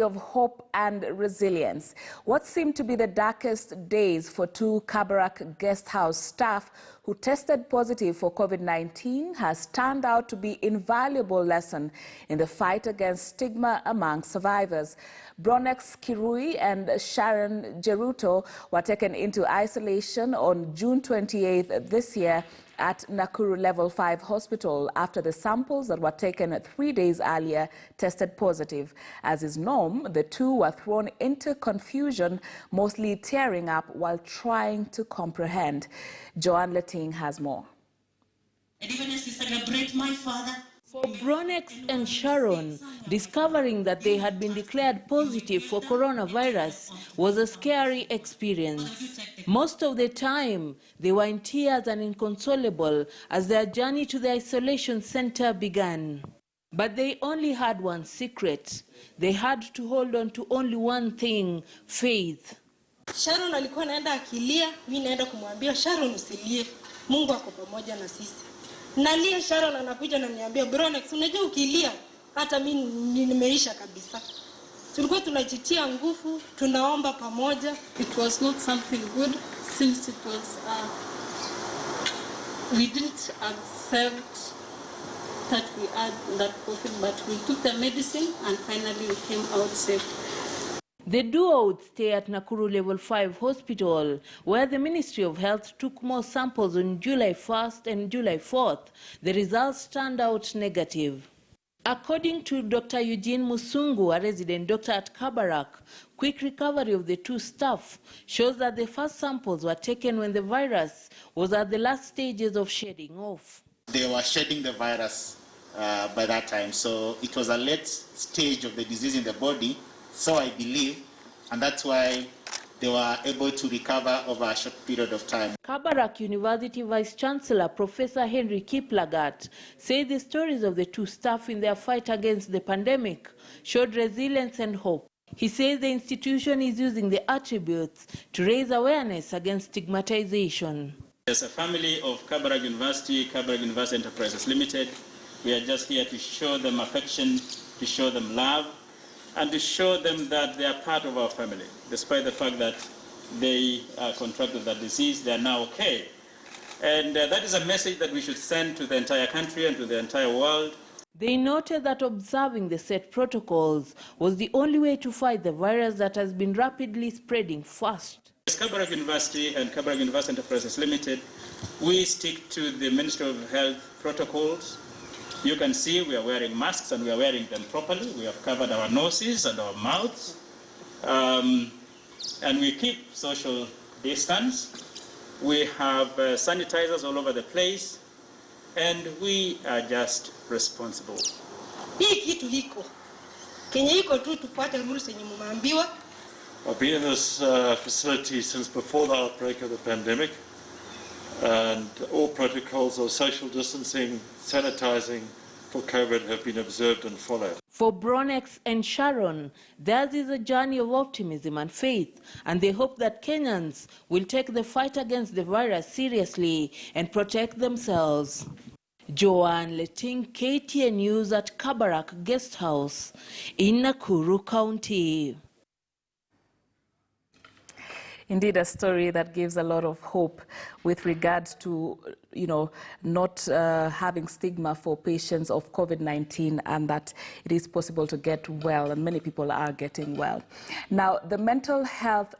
of hope and resilience. What seemed to be the darkest days for two Kabarak guest house staff who tested positive for COVID-19 has turned out to be an invaluable lesson in the fight against stigma among survivors. Bronex Kirui and Sharon Jeruto were taken into isolation on June 28th this year at Nakuru Level 5 Hospital after the samples that were taken 3 days earlier tested positive. As is norm, the two were thrown into confusion, mostly tearing up while trying to comprehend. Joanne Letting has more. And even as we celebrate my father, for Bronex and Sharon, discovering that they had been declared positive for coronavirus was a scary experience. Most of the time, they were in tears and inconsolable as their journey to the isolation center began. But they only had one secret. They had to hold on to only one thing, faith. Sharon alikuwa naenda akilia, mimi naenda kumwambia Sharon usilie. Mungu ako pamoja na sisi. Nalia, Sharon anakuja na niambia Bronex, unajua ukilia hata mimi nimeisha kabisa. Tulikuwa tunajitia nguvu, tunaomba pamoja. It was not something good since it was we didn't accept that we had that COVID, but we took the medicine and finally we came out safe. The duo would stay at Nakuru Level 5 Hospital, where the Ministry of Health took more samples on July 1st and July 4th. The results turned out negative. According to Dr. Eugene Musungu, a resident doctor at Kabarak, quick recovery of the two staff shows that the first samples were taken when the virus was at the last stages of shedding off. They were shedding the virus by that time, so it was a late stage of the disease in the body. So I believe, and that's why they were able to recover over a short period of time. Kabarak University Vice-Chancellor Professor Henry Kiplagat said the stories of the two staff in their fight against the pandemic showed resilience and hope. He says the institution is using the attributes to raise awareness against stigmatization. As a family of Kabarak University Enterprises Limited, we are just here to show them affection, to show them love, and to show them that they are part of our family. Despite the fact that they contracted that disease, they are now okay. And that is a message that we should send to the entire country and to the entire world. They noted that observing the set protocols was the only way to fight the virus that has been rapidly spreading fast. As Kabarak University and Kabarak University Enterprises Limited, we stick to the Ministry of Health protocols. You can see we are wearing masks and we are wearing them properly. We have covered our noses and our mouths. And we keep social distance. We have sanitizers all over the place. And we are just responsible. Hii kitu hiko. Kenya hiko tu tufuate rules yenye mumeambiwa. I've been in this facility since before the outbreak of the pandemic. And all protocols of social distancing, sanitizing for COVID have been observed and followed. For Bronex and Sharon, theirs is a journey of optimism and faith, and they hope that Kenyans will take the fight against the virus seriously and protect themselves. Joanne Letting, KTN News at Kabarak Guest House in Nakuru County. Indeed, a story that gives a lot of hope with regards to, not having stigma for patients of COVID-19 and that it is possible to get well, and many people are getting well. Now, the mental health